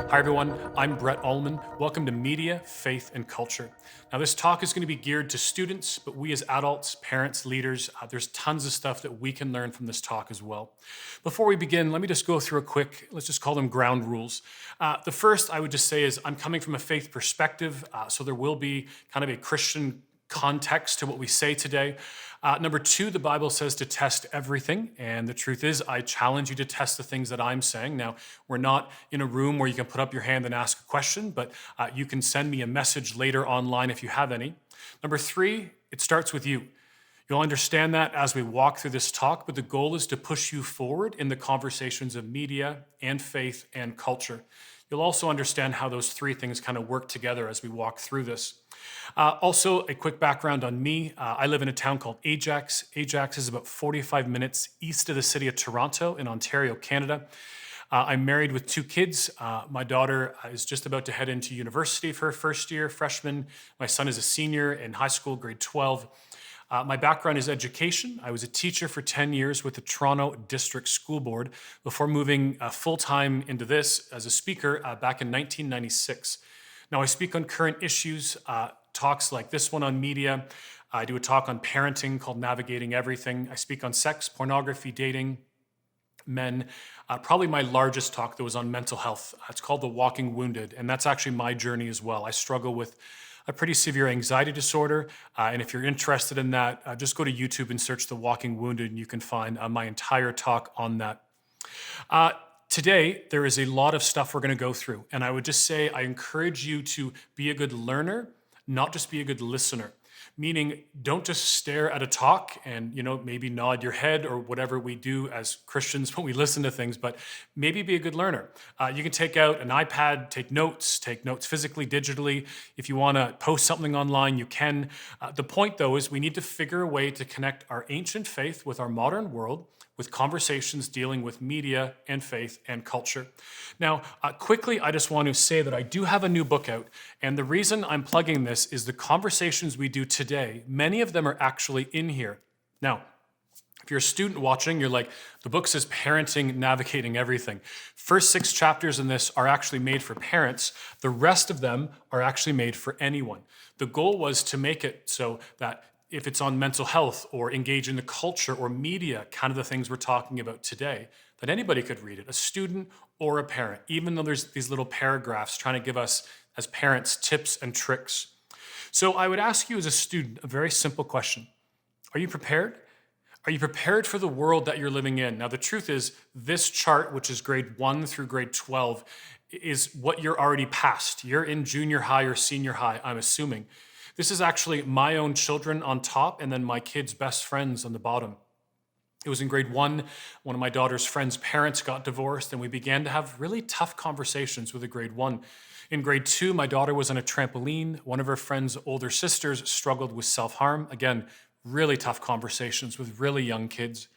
Hi everyone, I'm Brett Ullman. Welcome to Media, Faith, and Culture. Now this talk is going to be geared to students, but we as adults, parents, leaders, there's tons of stuff that we can learn from this talk as well. Before we begin, let me just go through a quick, let's just call them ground rules. The first I would just say is I'm coming from a faith perspective, so there will be kind of a Christian context to what we say today. Number two, the Bible says to test everything. And the truth is, I challenge you to test the things that I'm saying. Now, we're not in a room where you can put up your hand and ask a question, but you can send me a message later online if you have any. Number three, it starts with you. You'll understand that as we walk through this talk, but the goal is to push you forward in the conversations of media and faith and culture. You'll also understand how those three things kind of work together as we walk through this. Also, a quick background on me. I live in a town called Ajax. Ajax is about 45 minutes east of the city of Toronto in Ontario, Canada. I'm married with two kids. My daughter is just about to head into university for her first year, freshman. My son is a senior in high school, grade 12. My background is education. I was a teacher for 10 years with the Toronto District School Board before moving full-time into this as a speaker back in 1996. Now, I speak on current issues, talks like this one on media. I do a talk on parenting called Navigating Everything. I speak on sex, pornography, dating, men. Probably my largest talk, though, was on mental health. It's called The Walking Wounded, and that's actually my journey as well. I struggle with a pretty severe anxiety disorder, and if you're interested in that, just go to YouTube and search The Walking Wounded, and you can find my entire talk on that. Today, there is a lot of stuff we're going to go through, and I would just say I encourage you to be a good learner, not just be a good listener. Meaning, don't just stare at a talk and maybe nod your head or whatever we do as Christians when we listen to things, but maybe be a good learner. You can take out an iPad, take notes physically, digitally. If you want to post something online, you can. The point, though, is we need to figure a way to connect our ancient faith with our modern world, with conversations dealing with media and faith and culture. Now, quickly, I just want to say that I do have a new book out, and the reason I'm plugging this is the conversations we do today, many of them are actually in here. Now, if you're a student watching, you're like, the book says parenting, navigating everything. First 6 chapters in this are actually made for parents. The rest of them are actually made for anyone. The goal was to make it so that if it's on mental health or engage in the culture or media, kind of the things we're talking about today, that anybody could read it, a student or a parent, even though there's these little paragraphs trying to give us, as parents, tips and tricks. So I would ask you as a student a very simple question. Are you prepared? Are you prepared for the world that you're living in? Now, the truth is, this chart, which is grade 1 through grade 12, is what you're already past. You're in junior high or senior high, I'm assuming. This is actually my own children on top and then my kids' best friends on the bottom. It was in grade 1, one of my daughter's friends' parents got divorced, and we began to have really tough conversations with a grade 1. In grade 2, my daughter was on a trampoline. One of her friend's older sisters struggled with self-harm. Again, really tough conversations with really young kids.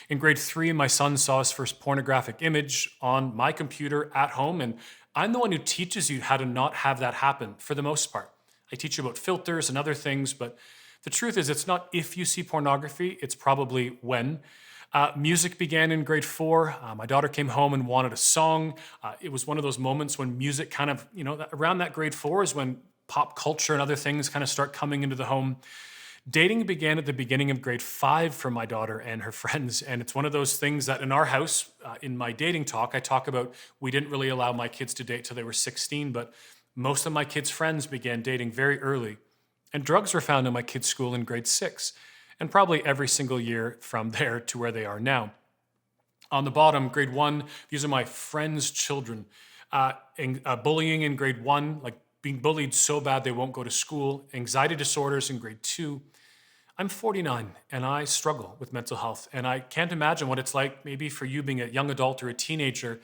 In grade 3, my son saw his first pornographic image on my computer at home, and I'm the one who teaches you how to not have that happen for the most part. I teach you about filters and other things, but the truth is it's not if you see pornography, it's probably when. Music began in grade 4. My daughter came home and wanted a song. It was one of those moments when music kind of, around that grade 4 is when pop culture and other things kind of start coming into the home. Dating began at the beginning of grade 5 for my daughter and her friends, and it's one of those things that in our house, in my dating talk, I talk about we didn't really allow my kids to date till they were 16, but most of my kids' friends began dating very early, and drugs were found in my kids' school in grade 6, and probably every single year from there to where they are now. On the bottom, grade 1, these are my friends' children. Bullying in grade 1, like being bullied so bad they won't go to school. Anxiety disorders in grade 2. I'm 49, and I struggle with mental health, and I can't imagine what it's like maybe for you being a young adult or a teenager,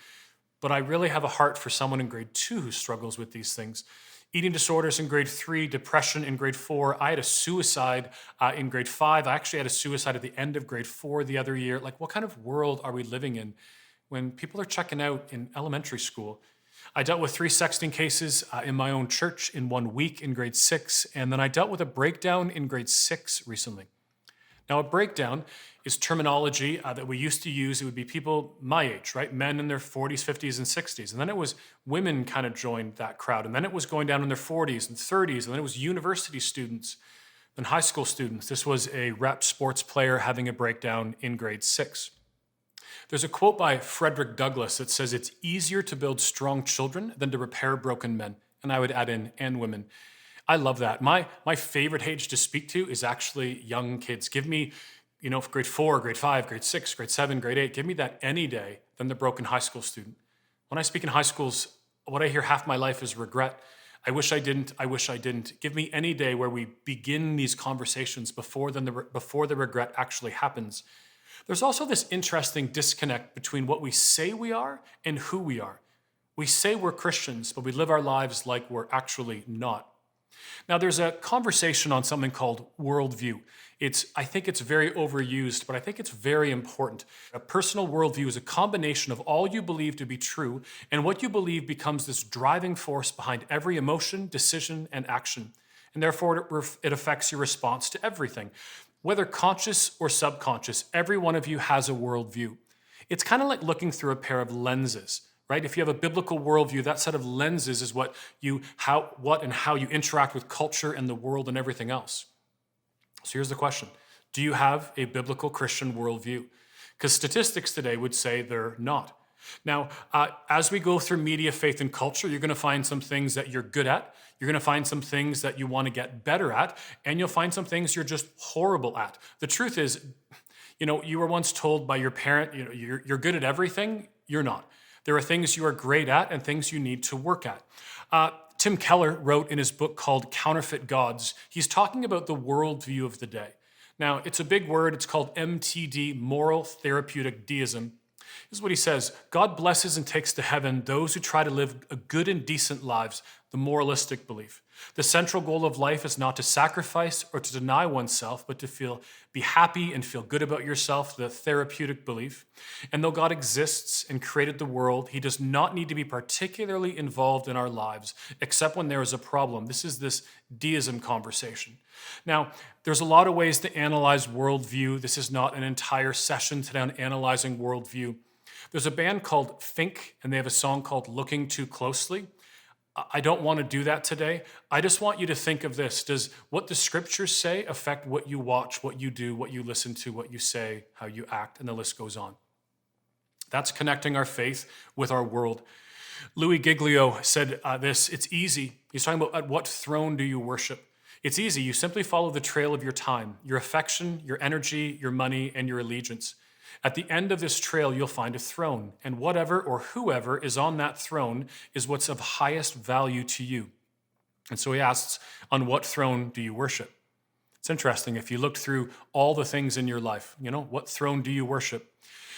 but I really have a heart for someone in grade 2 who struggles with these things. Eating disorders in grade 3, depression in grade 4. I had a suicide in grade 5. I actually had a suicide at the end of grade 4 the other year. Like, what kind of world are we living in when people are checking out in elementary school? I dealt with 3 sexting cases in my own church in 1 week in grade 6, and then I dealt with a breakdown in grade 6 recently. Now, a breakdown is terminology that we used to use. It would be people my age, right? Men in their 40s, 50s, and 60s. And then it was women kind of joined that crowd. And then it was going down in their 40s and 30s. And then it was university students and high school students. This was a rep sports player having a breakdown in grade 6. There's a quote by Frederick Douglass that says, "It's easier to build strong children than to repair broken men." And I would add in, and women. I love that. My favorite age to speak to is actually young kids. Give me, grade 4, grade 5, grade 6, grade 7, grade 8. Give me that any day than the broken high school student. When I speak in high schools, what I hear half my life is regret. I wish I didn't. I wish I didn't. Give me any day where we begin these conversations before the regret actually happens. There's also this interesting disconnect between what we say we are and who we are. We say we're Christians, but we live our lives like we're actually not. Now, there's a conversation on something called worldview. I think it's very overused, but I think it's very important. A personal worldview is a combination of all you believe to be true, and what you believe becomes this driving force behind every emotion, decision, and action. And therefore, it affects your response to everything. Whether conscious or subconscious, every one of you has a worldview. It's kind of like looking through a pair of lenses, right? If you have a biblical worldview, that set of lenses is what and how you interact with culture and the world and everything else. So here's the question. Do you have a biblical Christian worldview? Because statistics today would say they're not. Now, as we go through media, faith, and culture, you're going to find some things that you're good at. You're going to find some things that you want to get better at, and you'll find some things you're just horrible at. The truth is, you were once told by your parent, you're good at everything. You're not. There are things you are great at and things you need to work at. Tim Keller wrote in his book called Counterfeit Gods, he's talking about the worldview of the day. Now, it's a big word. It's called MTD, moral therapeutic deism. This is what he says: God blesses and takes to heaven those who try to live a good and decent lives, the moralistic belief. The central goal of life is not to sacrifice or to deny oneself, but to be happy and feel good about yourself, the therapeutic belief. And though God exists and created the world, he does not need to be particularly involved in our lives, except when there is a problem. This is this deism conversation. Now, there's a lot of ways to analyze worldview. This is not an entire session today on analyzing worldview. There's a band called Fink, and they have a song called Looking Too Closely. I don't want to do that today. I just want you to think of this. Does what the scriptures say affect what you watch, what you do, what you listen to, what you say, how you act, and the list goes on? That's connecting our faith with our world. Louis Giglio said this: it's easy. He's talking about, at what throne do you worship? It's easy. You simply follow the trail of your time, your affection, your energy, your money, and your allegiance. At the end of this trail, you'll find a throne, and whatever or whoever is on that throne is what's of highest value to you. And so he asks, on what throne do you worship? It's interesting. If you looked through all the things in your life, what throne do you worship?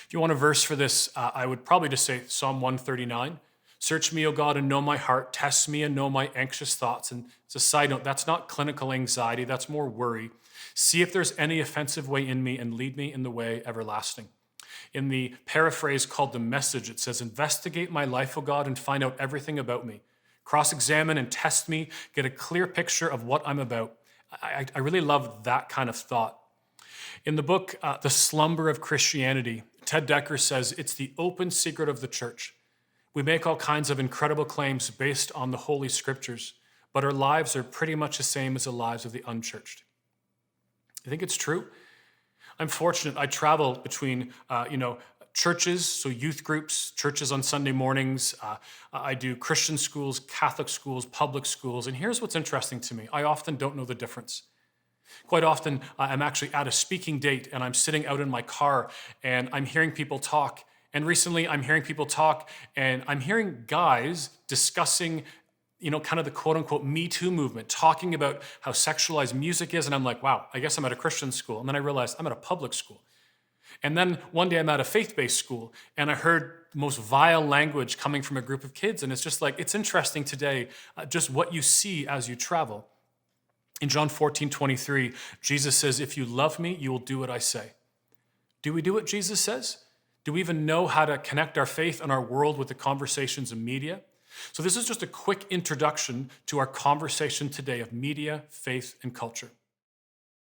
If you want a verse for this, I would probably just say Psalm 139. Search me, O God, and know my heart. Test me and know my anxious thoughts. And as a side note, that's not clinical anxiety. That's more worry. See if there's any offensive way in me and lead me in the way everlasting. In the paraphrase called The Message, it says, investigate my life, O God, and find out everything about me. Cross-examine and test me. Get a clear picture of what I'm about. I really love that kind of thought. In the book, The Slumber of Christianity, Ted Decker says, it's the open secret of the church. We make all kinds of incredible claims based on the Holy Scriptures, but our lives are pretty much the same as the lives of the unchurched. You think it's true? I'm fortunate. I travel between, churches, so youth groups, churches on Sunday mornings. I do Christian schools, Catholic schools, public schools. And here's what's interesting to me. I often don't know the difference. Quite often, I'm actually at a speaking date and I'm sitting out in my car and I'm hearing people talk. And recently I'm hearing people talk and I'm hearing guys discussing kind of the quote unquote Me Too movement, talking about how sexualized music is. And I'm like, wow, I guess I'm at a Christian school. And then I realized I'm at a public school. And then one day I'm at a faith-based school and I heard the most vile language coming from a group of kids. And it's just like, it's interesting today, just what you see as you travel. In John 14:23, Jesus says, if you love me, you will do what I say. Do we do what Jesus says? Do we even know how to connect our faith and our world with the conversations of media? So this is just a quick introduction to our conversation today of media, faith, and culture.